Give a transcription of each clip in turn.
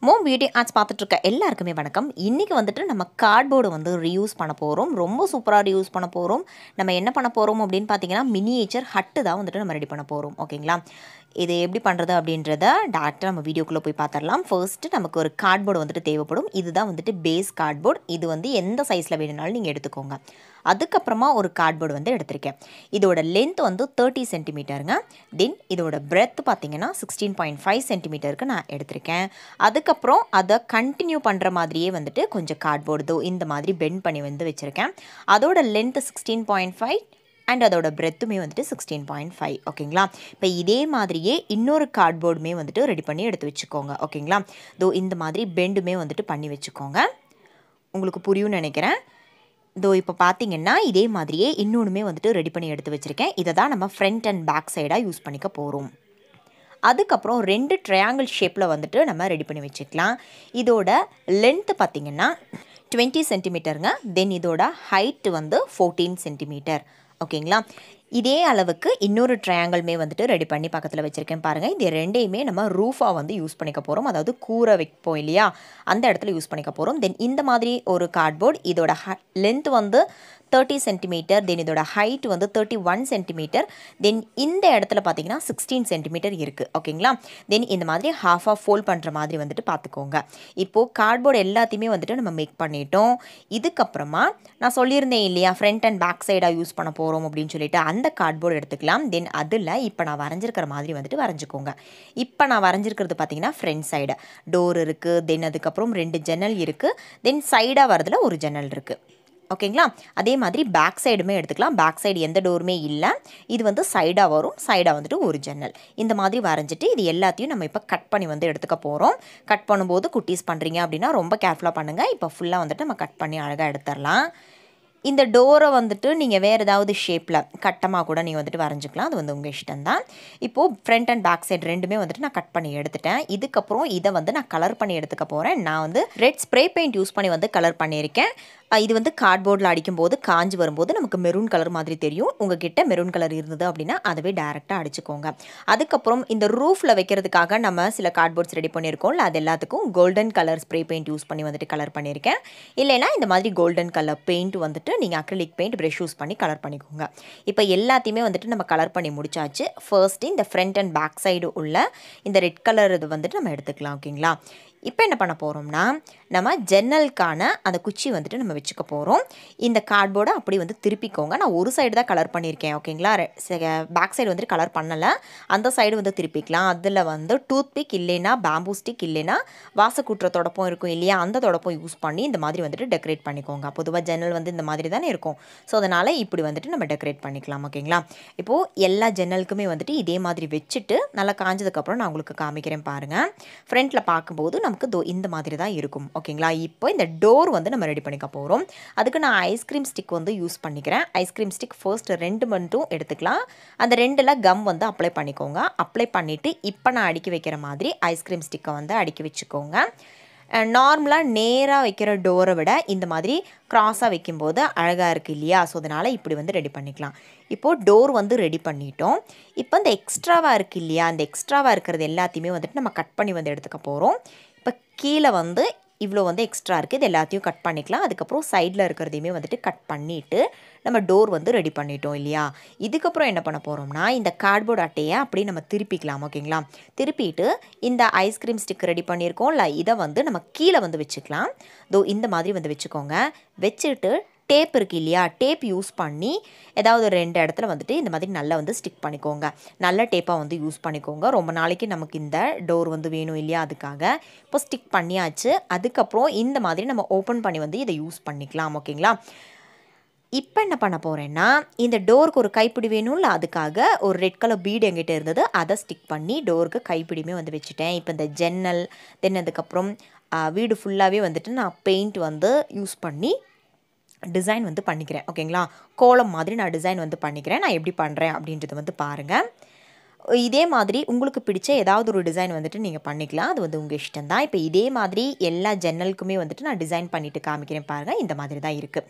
Mom beauty arts பார்த்துட்டு இருக்க எல்லாருக்குமே வணக்கம். இன்றைக்கி வந்துட்டு நம்ம கார்ட்போர்டு வந்து ரீயூஸ் பண்ண போகிறோம். ரொம்ப சூப்பராக ரீயூஸ் பண்ண போகிறோம். நம்ம என்ன பண்ண போகிறோம் அப்படின்னு பார்த்தீங்கன்னா, மினியேச்சர் ஹட்டு தான் வந்துட்டு நம்ம ரெடி பண்ண போகிறோம். ஓகேங்களா? இது எப்படி பண்ணுறது அப்படின்றத டேரெக்டாக நம்ம வீடியோக்குள்ளே போய் பார்த்துடலாம். ஃபர்ஸ்ட்டு நமக்கு ஒரு கார்ட்போர்டு வந்துட்டு தேவைப்படும். இதுதான் வந்துட்டு பேஸ் கார்ட்போர்டு. இது வந்து எந்த சைஸில் வேணுனாலும் நீங்கள் எடுத்துக்கோங்க. அதுக்கப்புறமா ஒரு கார்ட்போர்டு வந்து எடுத்திருக்கேன். இதோட லென்த் வந்து 30 சென்டிமீட்டருங்க. தென் இதோட பிரெத் பார்த்தீங்கன்னா 16.5 சென்டிமீட்டருக்கு நான் எடுத்திருக்கேன். அதுக்கப்புறம் அதை கண்டினியூ பண்ணுற மாதிரியே வந்துட்டு கொஞ்சம் கார்ட்போர்டு இந்த மாதிரி பெண்ட் பண்ணி வந்து வச்சுருக்கேன். அதோட லென்த் 16.5 அண்ட் அதோட பிரெத்துமே வந்துட்டு 16.5. ஓகேங்களா? இப்போ இதே மாதிரியே இன்னொரு கார்ட்போர்டுமே வந்துட்டு ரெடி பண்ணி எடுத்து வச்சுக்கோங்க. ஓகேங்களா? இந்த மாதிரி பெண்டுமே வந்துட்டு பண்ணி வச்சுக்கோங்க. உங்களுக்கு புரியும்னு நினைக்கிறேன். இப்போ பார்த்தீங்கன்னா இதே மாதிரியே இன்னொன்றுமே வந்துட்டு ரெடி பண்ணி எடுத்து வச்சுருக்கேன். இதை தான் நம்ம ஃப்ரண்ட் அண்ட் பேக் சைடாக யூஸ் பண்ணிக்க போகிறோம். அதுக்கப்புறம் 2 ட்ரையாங்கிள் ஷேப்பில் வந்துட்டு நம்ம ரெடி பண்ணி வச்சுக்கலாம். இதோட லென்த்து பார்த்திங்கன்னா 20 சென்டிமீட்டருங்க. தென் இதோட ஹைட்டு வந்து 14 சென்டிமீட்டர். ஓகேங்களா? இதே அளவுக்கு இன்னொரு ட்ரையாங்கிள்மே வந்துட்டு ரெடி பண்ணி பக்கத்தில் வச்சுருக்கேன் பாருங்கள். இந்த ரெண்டையுமே நம்ம ரூஃபாக வந்து யூஸ் பண்ணிக்க போகிறோம். அதாவது கூரை வைப்போம் இல்லையா, அந்த இடத்துல யூஸ் பண்ணிக்க போகிறோம். தென் இந்த மாதிரி ஒரு கார்ட்போர்ட், இதோட லென்த் வந்து 30 சென்டிமீட்டர். தென் இதோட ஹைட் வந்து 31 சென்டிமீட்டர். தென் இந்த இடத்துல பார்த்தீங்கன்னா 16 சென்டிமீட்டர் இருக்குது. ஓகேங்களா? தென் இந்த மாதிரி ஹாஃபாக ஃபோல்ட் பண்ணுற மாதிரி வந்துட்டு பார்த்துக்கோங்க. இப்போது கார்ட்போர்டு எல்லாத்தையுமே வந்துட்டு நம்ம மேக் பண்ணிட்டோம். இதுக்கப்புறமா நான் சொல்லியிருந்தேன் இல்லையா, ஃப்ரண்ட் அண்ட் பேக் சைடாக யூஸ் பண்ண போகிறோம் அப்படின்னு சொல்லிட்டு, அந்த கார்ட்போர்டு எடுத்துக்கலாம். தென் அதில் இப்போ நான் வரைஞ்சிருக்கிற மாதிரி வந்துட்டு வரைஞ்சிக்கோங்க. இப்போ நான் வரைஞ்சிருக்கிறது பார்த்தீங்கன்னா ஃப்ரண்ட் சைடு டோர் இருக்குது. தென் அதுக்கப்புறம் 2 ஜன்னல் இருக்குது. தென் சைடாக வரதில் ஒரு ஜன்னல் இருக்குது. ஓகேங்களா? அதே மாதிரி பேக் சைடுமே எடுத்துக்கலாம். பேக் சைடு எந்த டோருமே இல்லை. இது வந்து சைடாக வரும். சைடாக வந்துட்டு ஒரு ஜன்னல். இந்த மாதிரி வரைஞ்சிட்டு இது எல்லாத்தையும் நம்ம இப்போ கட் பண்ணி வந்து எடுத்துக்க போகிறோம். கட் பண்ணும்போது குட்டீஸ் பண்ணுறீங்க அப்படின்னா ரொம்ப கேர்ஃபுல்லாக பண்ணுங்கள். இப்போ ஃபுல்லாக வந்துட்டு நம்ம கட் பண்ணி அழகாக எடுத்துடலாம். இந்த டோரை வந்துட்டு நீங்கள் வேறு ஏதாவது ஷேப்பில் கட்டமாக கூட நீங்கள் வந்துட்டு வரைஞ்சிக்கலாம். அது வந்து உங்கள் இஷ்டம்தான். இப்போது ஃப்ரண்ட் அண்ட் பேக் சைடு ரெண்டுமே வந்துட்டு நான் கட் பண்ணி எடுத்துட்டேன். இதுக்கப்புறம் இதை வந்து நான் கலர் பண்ணி எடுத்துக்க போகிறேன். நான் வந்து ரெட் ஸ்ப்ரே பெயிண்ட் யூஸ் பண்ணி வந்து கலர் பண்ணியிருக்கேன். இது வந்து கார்ட்போர்டில் அடிக்கும்போது காஞ்சி வரும்போது நமக்கு மெரூன் கலர் மாதிரி தெரியும். உங்ககிட்ட மெரூன் கலர் இருந்தது அப்படின்னா அதவே டேரெக்டாக அடிச்சுக்கோங்க. அதுக்கப்புறம் இந்த ரூஃபில் வைக்கிறதுக்காக நம்ம சில கார்ட்போர்ட்ஸ் ரெடி பண்ணியிருக்கோம்ல, அது எல்லாத்துக்கும் golden colour spray paint use பண்ணி வந்துட்டு கலர் பண்ணியிருக்கேன். இல்லைனா இந்த மாதிரி கோல்டன் கலர் பெயிண்ட் வந்துட்டு நீங்கள் அக்ரிலிக் பெயிண்ட் ப்ரஷ் யூஸ் பண்ணி கலர் பண்ணிக்கோங்க. இப்போ எல்லாத்தையுமே வந்துட்டு நம்ம கலர் பண்ணி முடிச்சாச்சு. ஃபர்ஸ்ட்டு இந்த ஃப்ரண்ட் அண்ட் பேக் சைடு உள்ள இந்த ரெட் கலர் இது வந்துட்டு நம்ம எடுத்துக்கலாம். ஓகேங்களா? இப்போ என்ன பண்ண போகிறோம்னா, நம்ம ஜன்னலுக்கான அந்த குச்சி வந்துட்டு நம்ம வச்சுக்க போகிறோம். இந்த கார்ட்போர்டை அப்படி வந்து திருப்பிக்கோங்க. நான் ஒரு சைடு தான் கலர் பண்ணியிருக்கேன். ஓகேங்களா? பேக் சைடு வந்துட்டு கலர் பண்ணலை. அந்த சைடு வந்து திருப்பிக்கலாம். அதில் வந்து டூத் பிக் இல்லைன்னா பேம்பூ ஸ்டிக் இல்லைன்னா வாசக்கூட்டுற தொடப்பம் இருக்கும் இல்லையா, அந்த தொடப்பம் யூஸ் பண்ணி இந்த மாதிரி வந்துட்டு டெக்கரேட் பண்ணிக்கோங்க. பொதுவாக ஜன்னல் வந்து இந்த மாதிரி தானே இருக்கும். ஸோ அதனால் இப்படி வந்துட்டு நம்ம டெக்கரேட் பண்ணிக்கலாம். ஓகேங்களா? இப்போது எல்லா ஜன்னலுக்குமே வந்துட்டு இதே மாதிரி வச்சுட்டு நல்லா காஞ்சதுக்கப்புறம் நான் உங்களுக்கு காமிக்கிறேன் பாருங்கள். ஃப்ரண்ட்டில் பார்க்கும்போது நமக்கு இந்த மாதிரி தான் இருக்கும். ஓகேங்களா? இப்போ இந்த டோர் வந்து நம்ம ரெடி பண்ணிக்க போகிறோம். அதுக்கு நான் ஐஸ்கிரீம் ஸ்டிக் வந்து யூஸ் பண்ணிக்கிறேன். ஐஸ்கிரீம் ஸ்டிக் ஃபர்ஸ்ட் 2 மட்டும் எடுத்துக்கலாம். அந்த 2ல் கம் வந்து அப்ளை பண்ணிக்கோங்க. அப்ளை பண்ணிவிட்டு இப்போ நான் அடுக்கி வைக்கிற மாதிரி ஐஸ்கிரீம் ஸ்டிக்கை வந்து அடுக்கி வச்சுக்கோங்க. நார்மலாக நேராக வைக்கிற டோரை விட இந்த மாதிரி க்ராஸாக வைக்கும்போது அழகாக இருக்குது இல்லையா? ஸோ அதனால் இப்படி வந்து ரெடி பண்ணிக்கலாம். இப்போது டோர் வந்து ரெடி பண்ணிட்டோம். இப்போ இந்த எக்ஸ்ட்ராவாக இருக்குது இல்லையா, அந்த எக்ஸ்ட்ராவாக இருக்கிறது எல்லாத்தையுமே வந்துட்டு நம்ம கட் பண்ணி வந்து எடுத்துக்க போகிறோம். இப்போ கீழே வந்து இவ்வளோ வந்து எக்ஸ்ட்ரா இருக்குது. இது எல்லாத்தையும் கட் பண்ணிக்கலாம். அதுக்கப்புறம் சைடில் இருக்கிறதையுமே வந்துட்டு கட் பண்ணிவிட்டு நம்ம டோர் வந்து ரெடி பண்ணிட்டோம் இல்லையா? இதுக்கப்புறம் என்ன பண்ண போகிறோம்னா, இந்த கார்ட்போர்ட் அட்டையை அப்படியே நம்ம திருப்பிக்கலாம். ஓகேங்களா? திருப்பிட்டு இந்த ஐஸ்கிரீம் ஸ்டிக் ரெடி பண்ணியிருக்கோம்ல, இதை வந்து நம்ம கீழே வந்து வச்சுக்கலாம். இந்த மாதிரி வந்து வச்சுக்கோங்க. வச்சுட்டு டேப் இருக்குது இல்லையா, டேப் யூஸ் பண்ணி ஏதாவது 2 இடத்துல வந்துட்டு இந்த மாதிரி நல்லா வந்து ஸ்டிக் பண்ணிக்கோங்க. நல்ல டேப்பாக வந்து யூஸ் பண்ணிக்கோங்க. ரொம்ப நாளைக்கு நமக்கு இந்த டோர் வந்து வேணும் இல்லையா, அதுக்காக இப்போ ஸ்டிக் பண்ணியாச்சு. அதுக்கப்புறம் இந்த மாதிரி நம்ம ஓப்பன் பண்ணி வந்து இதை யூஸ் பண்ணிக்கலாம். ஓகேங்களா? இப்போ என்ன பண்ண போகிறேன்னா, இந்த டோருக்கு ஒரு கைப்பிடி வேணும்ல, அதுக்காக ஒரு ரெட் கலர் பீடு எங்கிட்ட இருந்தது, அதை ஸ்டிக் பண்ணி டோருக்கு கைப்பிடியுமே வந்து வச்சுட்டேன். இப்போ இந்த ஜன்னல் தென் அதுக்கப்புறம் வீடு ஃபுல்லாகவே வந்துட்டு நான் பெயிண்ட் வந்து யூஸ் பண்ணி டிசைன் வந்து பண்ணிக்கிறேன். ஓகேங்களா? கோலம் மாதிரி நான் டிசைன் வந்து பண்ணிக்கிறேன். நான் எப்படி பண்ணுறேன் அப்படின்றத வந்து பாருங்கள். இதே மாதிரி உங்களுக்கு பிடிச்ச ஏதாவது ஒரு டிசைன் வந்துட்டு நீங்கள் பண்ணிக்கலாம். அது வந்து உங்கள் இஷ்டம் தான். இப்போ இதே மாதிரி எல்லா ஜன்னலுக்குமே வந்துட்டு நான் டிசைன் பண்ணிவிட்டு காமிக்கிறேன் பாருங்கள். இந்த மாதிரி தான் இருக்குது.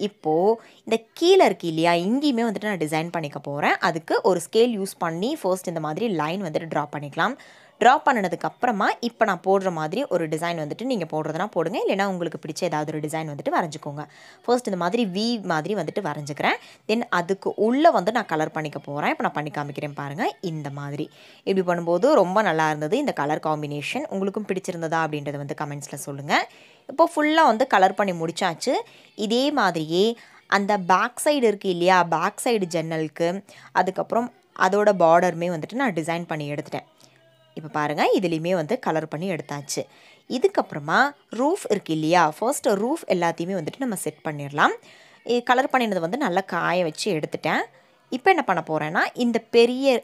இப்போது இந்த கீழே இருக்குது இல்லையா, இங்கேயுமே வந்துட்டு நான் டிசைன் பண்ணிக்க போகிறேன். அதுக்கு ஒரு ஸ்கேல் யூஸ் பண்ணி ஃபர்ஸ்ட் இந்த மாதிரி லைன் வந்துட்டு ட்ரா பண்ணிக்கலாம். ட்ரா பண்ணினதுக்கப்புறமா இப்போ நான் போடுற மாதிரி ஒரு டிசைன் வந்துட்டு நீங்கள் போடுறதுனா போடுங்க, இல்லைனா உங்களுக்கு பிடிச்ச ஏதாவது ஒரு டிசைன் வந்துட்டு வரைஞ்சிக்கோங்க. ஃபர்ஸ்ட் இந்த மாதிரி வி மாதிரி வந்துட்டு வரைஞ்சிக்கிறேன். தென் அதுக்கு உள்ளே வந்து நான் கலர் பண்ணிக்க போகிறேன். இப்போ நான் பண்ணி காமிக்கிறேன் பாருங்கள். இந்த மாதிரி இப்படி பண்ணும்போது ரொம்ப நல்லா இருந்தது இந்த கலர் காம்பினேஷன். உங்களுக்கும் பிடிச்சிருந்ததா அப்படின்றத வந்து கமெண்ட்ஸில் சொல்லுங்கள். இப்போ ஃபுல்லாக வந்து கலர் பண்ணி முடிச்சாச்சு. இதே மாதிரியே அந்த பேக் சைடு இருக்குது இல்லையா, பேக் சைடு ஜன்னலுக்கு அதுக்கப்புறம் அதோட பார்டருமே வந்துட்டு நான் டிசைன் பண்ணி எடுத்துட்டேன். இப்போ பாருங்கள், இதுலேயுமே வந்து கலர் பண்ணி எடுத்தாச்சு. இதுக்கப்புறமா ரூஃப் இருக்குது இல்லையா, ஃபர்ஸ்ட்டு ரூஃப் எல்லாத்தையுமே வந்துட்டு நம்ம செட் பண்ணிடலாம். கலர் பண்ணினது வந்து நல்லா காய வச்சு எடுத்துட்டேன். இப்போ என்ன பண்ண போகிறேன்னா, இந்த பெரிய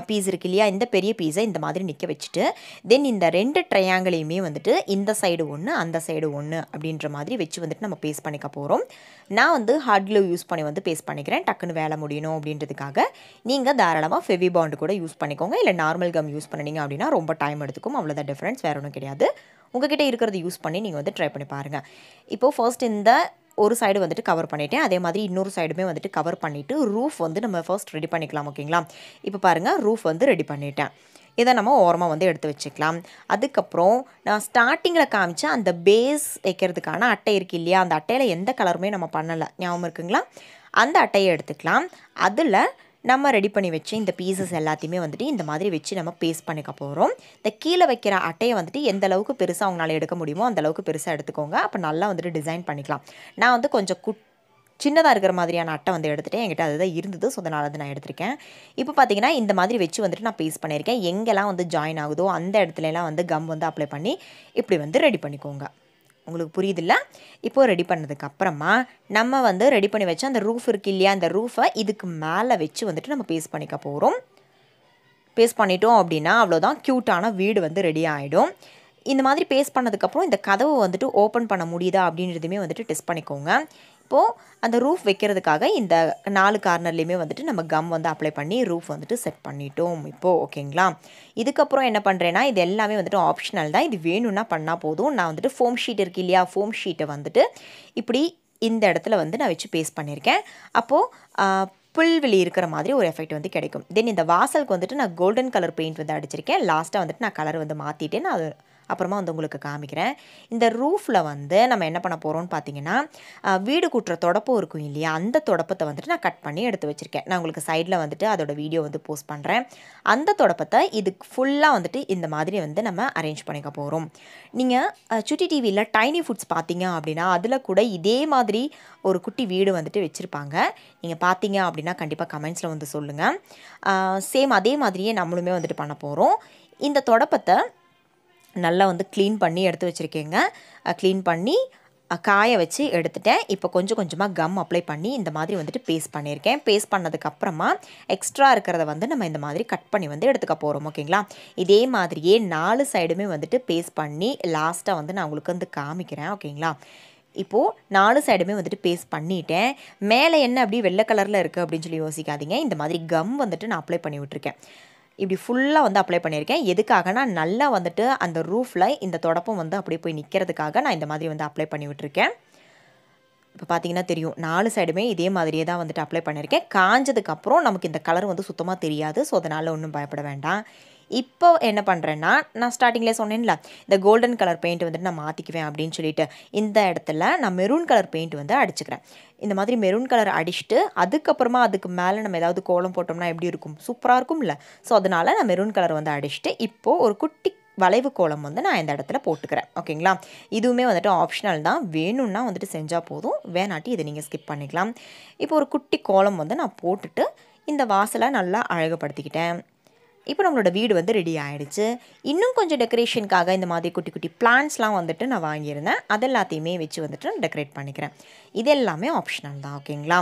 பீஸ் இருக்குது இல்லையா, இந்த பெரிய பீஸை இந்த மாதிரி நிற்க வச்சுட்டு தென் இந்த 2 ட்ரையாங்கிளையுமே வந்துட்டு இந்த சைடு ஒன்று அந்த சைடு ஒன்று அப்படின்ற மாதிரி வச்சு வந்துட்டு நம்ம பேஸ்ட் பண்ணிக்க போகிறோம். நான் வந்து ஹார்ட் க்ளூ யூஸ் பண்ணி வந்து பேஸ்ட் பண்ணிக்கிறேன், டக்குன்னு வேலை முடியணும் அப்படின்றதுக்காக. நீங்கள் தாராளமாக ஃபெவி பாண்டு கூட யூஸ் பண்ணிக்கோங்க, இல்லை நார்மல் கம் யூஸ் பண்ணிங்க அப்படின்னா ரொம்ப டைம் எடுத்துக்கும், அவ்வளோதான் டிஃப்ரென்ஸ், வேறு ஒன்றும் கிடையாது. உங்ககிட்ட இருக்கிறது யூஸ் பண்ணி நீங்கள் வந்து ட்ரை பண்ணி பாருங்கள். இப்போது ஃபர்ஸ்ட் இந்த ஒரு சைடு வந்துட்டு கவர் பண்ணிவிட்டேன், அதே மாதிரி இன்னொரு சைடுமே வந்துட்டு கவர் பண்ணிவிட்டு ரூஃப் வந்து நம்ம ஃபர்ஸ்ட் ரெடி பண்ணிக்கலாம். ஓகேங்களா, இப்போ பாருங்கள் ரூஃப் வந்து ரெடி பண்ணிட்டேன். இதை நம்ம ஓரமாக வந்து எடுத்து வச்சுக்கலாம். அதுக்கப்புறம் நான் ஸ்டார்டிங்கில் காமிச்ச அந்த பேஸ் வைக்கிறதுக்கான அட்டை இருக்குது இல்லையா, அந்த அட்டையில் எந்த கலருமே நம்ம பண்ணலை, ஞாபகம் இருக்குங்களா? அந்த அட்டையை எடுத்துக்கலாம். அதில் நம்ம ரெடி பண்ணி வச்சு இந்த பீசஸ் எல்லாத்தையுமே வந்துட்டு இந்த மாதிரி வச்சு நம்ம பேஸ்ட் பண்ணிக்க போகிறோம். இந்த கீழே வைக்கிற அட்டையை வந்துட்டு எந்த அளவுக்கு பெருசாக அவங்களால எடுக்க முடியுமோ அந்த அளவுக்கு பெருசாக எடுத்துக்கோங்க, அப்போ நல்லா வந்துட்டு டிசைன் பண்ணிக்கலாம். நான் வந்து கொஞ்சம் சின்னதாக இருக்கிற மாதிரியான அட்டை வந்து எடுத்துகிட்டேன், என்கிட்ட அதுதான் இருந்தது, ஸோ அதனால் அதை நான் எடுத்திருக்கேன். இப்போ பார்த்தீங்கன்னா இந்த மாதிரி வச்சு வந்துட்டு நான் பேஸ்ட் பண்ணியிருக்கேன். எங்கெல்லாம் வந்து ஜாயின் ஆகுதோ அந்த இடத்துலலாம் வந்து கம் வந்து அப்ளை பண்ணி இப்படி வந்து ரெடி பண்ணிக்கோங்க. உங்களுக்கு புரியுதில்ல? இப்போது ரெடி பண்ணதுக்கப்புறமா நம்ம வந்து ரெடி பண்ணி வச்சு அந்த ரூஃப் இருக்குது இல்லையா, அந்த ரூஃபை இதுக்கு மேலே வச்சு வந்துட்டு நம்ம பேஸ்ட் பண்ணிக்க போகிறோம். பேஸ்ட் பண்ணிட்டோம் அப்படின்னா அவ்வளோதான், க்யூட்டான வீடு வந்து ரெடி ஆகிடும். இந்த மாதிரி பேஸ்ட் பண்ணதுக்கப்புறம் இந்த கதவை வந்துட்டு ஓப்பன் பண்ண முடியுதா அப்படின்றதுமே வந்துட்டு டெஸ்ட் பண்ணிக்கோங்க. இப்போது அந்த ரூஃப் வைக்கிறதுக்காக இந்த 4 கார்னர்லேயுமே வந்துட்டு நம்ம கம் வந்து அப்ளை பண்ணி ரூஃப் வந்துட்டு செட் பண்ணிட்டோம் இப்போது. ஓகேங்களா, இதுக்கப்புறம் என்ன பண்ணுறேன்னா, இது எல்லாமே வந்துட்டு ஆப்ஷனல் தான், இது வேணும்னா பண்ணால் போதும். நான் வந்துட்டு ஃபோம் ஷீட் இருக்குது இல்லையா, ஃபோம் ஷீட்டை வந்துட்டு இப்படி இந்த இடத்துல வந்து நான் வச்சு பேஸ்ட் பண்ணியிருக்கேன். அப்போது புல்வெளி இருக்கிற மாதிரி ஒரு எஃபெக்ட் வந்து கிடைக்கும். தென் இந்த வாசலுக்கு வந்துட்டு நான் கோல்டன் கலர் பெயிண்ட் வந்து அடிச்சிருக்கேன். லாஸ்ட்டாக வந்துட்டு நான் கலர் வந்து மாற்றிட்டேன், நான் அது அப்புறமா வந்து உங்களுக்கு காமிக்கிறேன். இந்த ரூஃபில் வந்து நம்ம என்ன பண்ண போகிறோம்னு பார்த்தீங்கன்னா, வீடு கூட்டுற தொடப்பம் இருக்கும் இல்லையா, அந்த தொடப்பத்தை வந்துட்டு நான் கட் பண்ணி எடுத்து வச்சுருக்கேன். நான் உங்களுக்கு சைடில் வந்துட்டு அதோட வீடியோ வந்து போஸ்ட் பண்ணுறேன். அந்த தொடப்பத்தை இதுக்கு ஃபுல்லாக வந்துட்டு இந்த மாதிரி வந்து நம்ம அரேஞ்ச் பண்ணிக்க போகிறோம். நீங்கள் சுட்டி டிவியில் டைனி ஃபுட்ஸ் பார்த்தீங்க அப்படின்னா அதில் கூட இதே மாதிரி ஒரு குட்டி வீடு வந்துட்டு வச்சுருப்பாங்க. நீங்கள் பார்த்தீங்க அப்படின்னா கண்டிப்பாக கமெண்ட்ஸில் வந்து சொல்லுங்கள். சேம் அதே மாதிரியே நம்மளுமே வந்துட்டு பண்ண போகிறோம். இந்த தொடப்பத்தை நல்லா வந்து க்ளீன் பண்ணி எடுத்து வச்சுருக்கேங்க. க்ளீன் பண்ணி காய வச்சு எடுத்துட்டேன். இப்போ கொஞ்சம் கொஞ்சமாக கம் அப்ளை பண்ணி இந்த மாதிரி வந்துட்டு பேஸ்ட் பண்ணியிருக்கேன். பேஸ்ட் பண்ணதுக்கப்புறமா எக்ஸ்ட்ரா இருக்கிறத வந்து நம்ம இந்த மாதிரி கட் பண்ணி வந்து எடுத்துக்க போகிறோம். ஓகேங்களா, இதே மாதிரியே 4 சைடுமே வந்துட்டு பேஸ்ட் பண்ணி லாஸ்ட்டாக வந்து நான் உங்களுக்கு வந்து காமிக்கிறேன். ஓகேங்களா, இப்போது 4 சைடுமே வந்துட்டு பேஸ்ட் பண்ணிட்டேன். மேலே என்ன அப்படி வெள்ளை கலரில் இருக்குது அப்படின்னு சொல்லி யோசிக்காதீங்க. இந்த மாதிரி கம் வந்துட்டு நான் அப்ளை பண்ணி விட்டுருக்கேன். இப்படி ஃபுல்லாக வந்து அப்ளை பண்ணியிருக்கேன். எதுக்காகனா நல்லா வந்துட்டு அந்த ரூஃபில் இந்த தொடப்பம் வந்து அப்படியே போய் நிற்கிறதுக்காக நான் இந்த மாதிரி வந்து அப்ளை பண்ணி விட்டுருக்கேன். இப்போ பார்த்தீங்கன்னா தெரியும், 4 சைடுமே இதே மாதிரியே தான் வந்துட்டு அப்ளை பண்ணியிருக்கேன். காஞ்சதுக்கப்புறம் நமக்கு இந்த கலர் வந்து சுத்தமாக தெரியாது, ஸோ அதனால் ஒன்றும் பயப்பட வேண்டாம். இப்போ என்ன பண்ணுறேன்னா, நான் ஸ்டார்டிங்லேயே சொன்னேன்ல, இந்த கோல்டன் கலர் பெயிண்ட் வந்துட்டு நான் மாற்றிக்குவேன் அப்படின்னு சொல்லிட்டு இந்த இடத்துல நான் மெரூன் கலர் பெயிண்ட் வந்து அடிச்சுக்கிறேன். இந்த மாதிரி மெரூன் கலர் அடிச்சுட்டு அதுக்கப்புறமா அதுக்கு மேலே நம்ம ஏதாவது கோலம் போட்டோம்னா எப்படி இருக்கும், சூப்பராக இருக்கும்ல. ஸோ அதனால் நான் மெரூன் கலர் வந்து அடிச்சுட்டு இப்போது ஒரு குட்டி வளைவு கோலம் வந்து நான் இந்த இடத்துல போட்டுக்கிறேன். ஓகேங்களா, இதுவுமே வந்துட்டு ஆப்ஷனல் தான், வேணும்னா வந்துட்டு செஞ்சால் போதும், வேணாட்டி இதை நீங்கள் ஸ்கிப் பண்ணிக்கலாம். இப்போ ஒரு குட்டி கோலம் வந்து நான் போட்டுட்டு இந்த வாசலை நல்லா அழகுபடுத்திக்கிட்டேன். இப்போ நம்மளோட வீடு வந்து ரெடி ஆகிடுச்சு. இன்னும் கொஞ்சம் டெக்கரேஷனுக்காக இந்த மாதிரி குட்டி குட்டி பிளான்ட்ஸ்லாம் வந்துட்டு நான் வாங்கியிருந்தேன். அதெல்லாத்தையுமே வச்சு வந்துட்டு நான் டெக்கரேட் பண்ணிக்கிறேன். இது எல்லாமே ஆப்ஷனல் தான். ஓகேங்களா,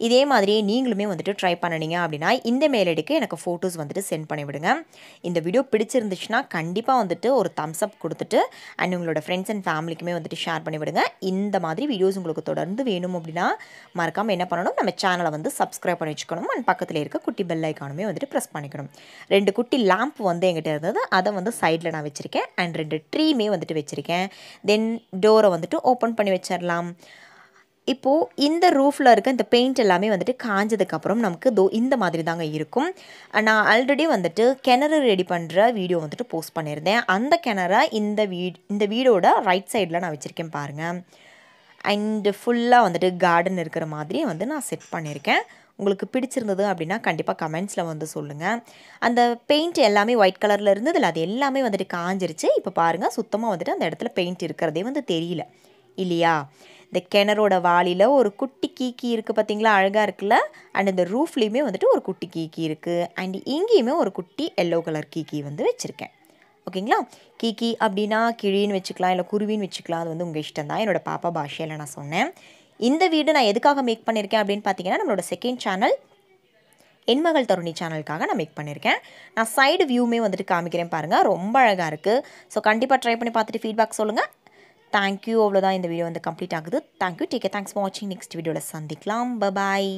இதே மாதிரியே நீங்களுமே வந்துட்டு ட்ரை பண்ணினீங்க அப்படின்னா இந்த மெயிலுக்கு எனக்கு ஃபோட்டோஸ் வந்துட்டு சென்ட் பண்ணிவிடுங்க. இந்த வீடியோ பிடிச்சிருந்துச்சுன்னா கண்டிப்பாக வந்துட்டு ஒரு தம்ஸ் அப் கொடுத்துட்டு அண்ட் உங்களோட ஃப்ரெண்ட்ஸ் அண்ட் ஃபேமிலிக்குமே வந்துட்டு ஷேர் பண்ணிவிடுங்க. இந்த மாதிரி வீடியோஸ் உங்களுக்கு தொடர்ந்து வேணும் அப்படின்னா மறக்காமல் என்ன பண்ணணும், நம்ம சேனலை வந்து சப்ஸ்கிரைப் பண்ணி வச்சுக்கணும் அண்ட் பக்கத்தில் இருக்க குட்டி பெல் ஐக்கானுமே வந்துட்டு ப்ரெஸ் பண்ணிக்கணும். 2 குட்டி லேம்ப் வந்து எங்கிட்ட இருந்தது, அதை வந்து சைடில் நான் வச்சுருக்கேன் அண்ட் 2 ட்ரீமே வந்துட்டு வச்சுருக்கேன். தென் டோரை வந்துட்டு ஓப்பன் பண்ணி வச்சிடலாம். இப்போது இந்த ரூஃபில் இருக்க இந்த பெயிண்ட் எல்லாமே வந்துட்டு காஞ்சதுக்கப்புறம் நமக்கு இந்த மாதிரி தாங்க இருக்கும். நான் ஆல்ரெடி வந்துட்டு கிணறு ரெடி பண்ணுற வீடியோ வந்துட்டு போஸ்ட் பண்ணியிருந்தேன். அந்த கிணறை இந்த வீடோட ரைட் சைடில் நான் வச்சுருக்கேன் பாருங்கள். அண்டு ஃபுல்லாக வந்துட்டு கார்டன் இருக்கிற மாதிரி வந்து நான் செட் பண்ணியிருக்கேன். உங்களுக்கு பிடிச்சிருந்தது அப்படின்னா கண்டிப்பாக கமெண்ட்ஸில் வந்து சொல்லுங்கள். அந்த பெயிண்ட் எல்லாமே ஒயிட் கலரில் இருந்ததில்ல, அது எல்லாமே வந்துட்டு காஞ்சிருச்சு. இப்போ பாருங்கள், சுத்தமாக வந்துட்டு அந்த இடத்துல பெயிண்ட் இருக்கிறதே வந்து தெரியல இல்லையா? இந்த கிணறோட வாளியில் ஒரு குட்டி கீக்கி இருக்குது பார்த்தீங்களா, அழகாக இருக்குல்ல. அண்ட் இந்த ரூஃப்லேயுமே வந்துட்டு ஒரு குட்டி கீக்கி இருக்குது. அண்ட் இங்கேயுமே ஒரு குட்டி எல்லோ கலர் கீக்கி வந்து வச்சுருக்கேன். ஓகேங்களா? கீக்கி அப்படின்னா கிழின்னு வச்சுக்கலாம், இல்லை குருவின்னு வச்சுக்கலாம். அது வந்து உங்கள் இஷ்டம் தான். என்னோடய பாப்பா பாஷையில் நான் சொன்னேன். இந்த வீடு நான் எதுக்காக மேக் பண்ணியிருக்கேன் அப்படின்னு பார்த்தீங்கன்னா, நம்மளோட செகண்ட் சேனல் என் மகள் தருணி சேனலுக்காக நான் மேக் பண்ணியிருக்கேன். நான் சைடு வியூமே வந்துட்டு காமிக்கிறேன் பாருங்கள், ரொம்ப அழகாக இருக்குது. ஸோ கண்டிப்பாக ட்ரை பண்ணி பார்த்துட்டு ஃபீட்பேக் சொல்லுங்கள். தேங்க்யூ. அவ்வளோதான், இந்த வீடியோ வந்து கம்ப்ளீட் ஆகுது. Thank you. Take care. Thanks for வாட்சிங். நெக்ஸ்ட் வீடியோவில் சந்திக்கலாம். பாய்.